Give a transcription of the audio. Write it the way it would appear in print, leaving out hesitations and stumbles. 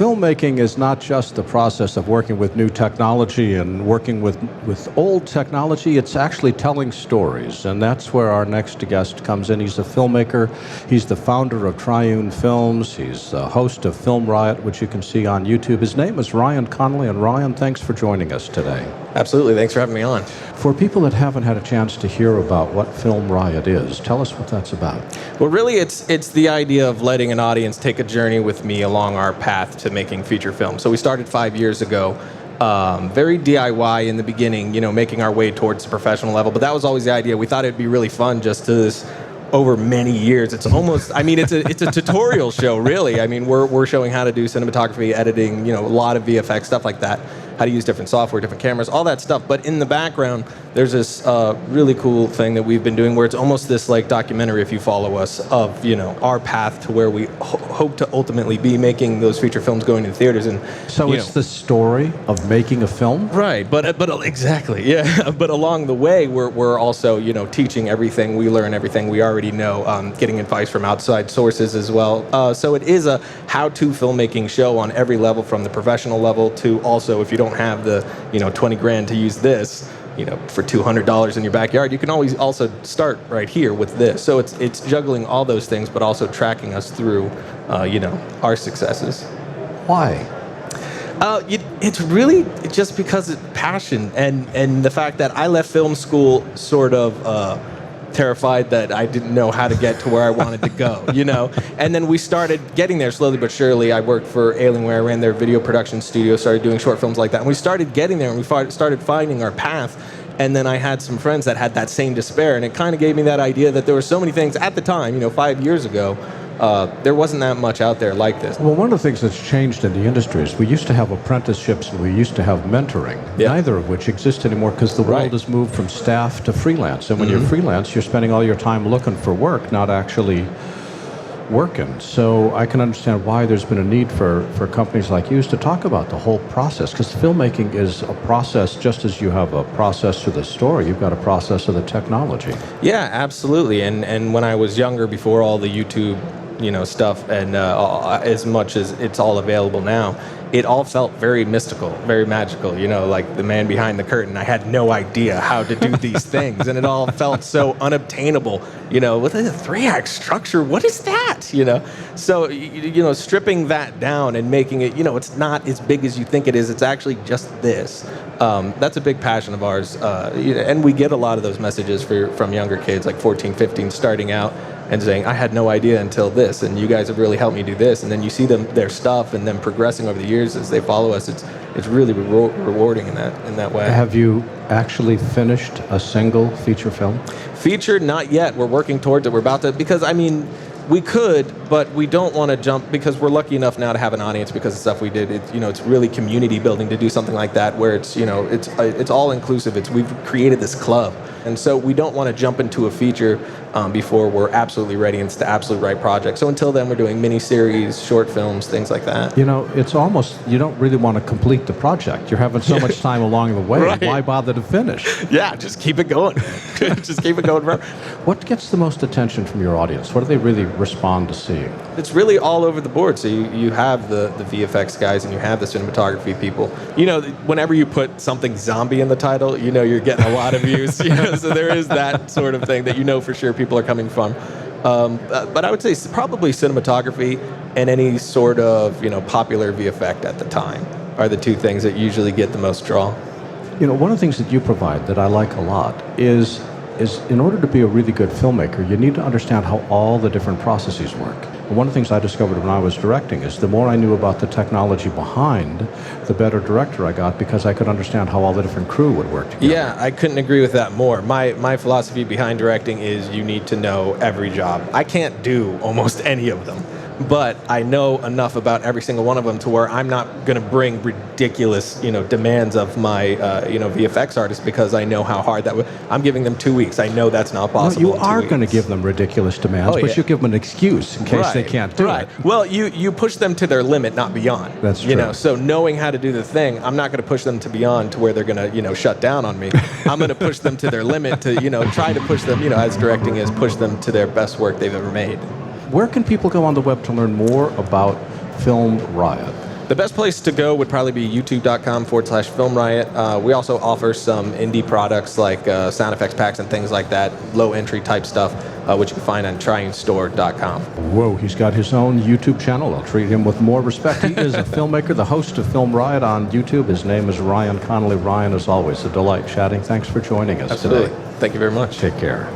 filmmaking is not just the process of working with new technology and working with old technology. It's actually telling stories, and that's where our next guest comes in. He's a filmmaker. He's the founder of Triune Films. He's the host of FilmRiot, which you can see on YouTube. His name is Ryan Connolly, and Ryan, thanks for joining us today. Absolutely. Thanks for having me on. For people that haven't had a chance to hear about what FilmRiot is, tell us what that's about. Well, really, it's the idea of letting an audience take a journey with me along our path to making feature film. So we started 5 years ago, very DIY in the beginning, making our way towards the professional level. But that was always the idea. We thought it'd be really fun just to over many years. It's almost, it's a tutorial show, really. We're showing how to do cinematography, editing, a lot of VFX, stuff like that. How to use different software, different cameras, all that stuff. But in the background, there's this really cool thing that we've been doing where it's almost this like documentary, if you follow us, of our path to where we hope to ultimately be making those feature films going to theaters. And so it's the story of making a film, right? But exactly, yeah. But along the way, we're also teaching everything we learn, everything we already know, getting advice from outside sources as well. So it is a how-to filmmaking show on every level, from the professional level to also if you don't have the 20 grand to use this for $200 in your backyard, you can always also start right here with this. So it's juggling all those things, but also tracking us through our successes. Why? It's really just because it's passion and the fact that I left film school sort of terrified that I didn't know how to get to where I wanted to go, And then we started getting there slowly but surely. I worked for Alienware. I ran their video production studio, started doing short films like that. And we started getting there, and we started finding our path. And then I had some friends that had that same despair, and it kind of gave me that idea that there were so many things at the time, 5 years ago, there wasn't that much out there like this. Well, one of the things that's changed in the industry is we used to have apprenticeships and we used to have mentoring, neither of which exist anymore because the world has moved from staff to freelance. And when you're freelance, you're spending all your time looking for work, not actually working. So I can understand why there's been a need for companies like yours to talk about the whole process, because filmmaking is a process. Just as you have a process to the story, you've got a process of the technology. Yeah, absolutely. And when I was younger, before all the YouTube stuff, and as much as it's all available now, it all felt very mystical, very magical, like the man behind the curtain. I had no idea how to do these things, and it all felt so unobtainable, with a 3-act structure, what is that, So, stripping that down and making it, it's not as big as you think it is, it's actually just this. That's a big passion of ours, and we get a lot of those messages from younger kids, like 14, 15, starting out, and saying, I had no idea until this, and you guys have really helped me do this. And then you see their stuff and them progressing over the years as they follow us. It's really rewarding in that way. Have you actually finished a single feature film? Feature, not yet. We're working towards it. We're about to, because we could, but we don't want to jump, because we're lucky enough now to have an audience because of stuff we did. It's really community building to do something like that, where it's all inclusive. We've created this club, and so we don't want to jump into a feature before we're absolutely ready and it's the absolute right project. So until then, we're doing mini-series, short films, things like that. It's almost, you don't really want to complete the project. You're having so much time along the way. Right. Why bother to finish? Yeah, just keep it going. Just keep it going forever. What gets the most attention from your audience? What do they really respond to seeing? It's really all over the board. So you have the VFX guys and you have the cinematography people. Whenever you put something zombie in the title, you're getting a lot of views. So there is that sort of thing that for sure people are coming from. But I would say probably cinematography and any sort of popular VFX at the time are the two things that usually get the most draw. One of the things that you provide that I like a lot is in order to be a really good filmmaker, you need to understand how all the different processes work. And one of the things I discovered when I was directing is the more I knew about the technology behind, the better director I got, because I could understand how all the different crew would work together. Yeah, I couldn't agree with that more. My philosophy behind directing is you need to know every job. I can't do almost any of them, but I know enough about every single one of them to where I'm not going to bring ridiculous, demands of my, VFX artists, because I know how hard that would. I'm giving them 2 weeks. I know that's not possible. Well, you are going to give them ridiculous demands, but you give them an excuse in case they can't do it. Well, you push them to their limit, not beyond. That's true. So knowing how to do the thing, I'm not going to push them to beyond to where they're going to, shut down on me. I'm going to push them to their limit to, try to push them, as directing is, push them to their best work they've ever made. Where can people go on the web to learn more about FilmRiot? The best place to go would probably be youtube.com/FilmRiot. We also offer some indie products like sound effects packs and things like that, low entry type stuff, which you can find on tryingstore.com. Whoa, he's got his own YouTube channel. I'll treat him with more respect. He is a filmmaker, the host of FilmRiot on YouTube. His name is Ryan Connolly. Ryan, as always, a delight chatting. Thanks for joining us Absolutely. today. Thank you very much. Take care.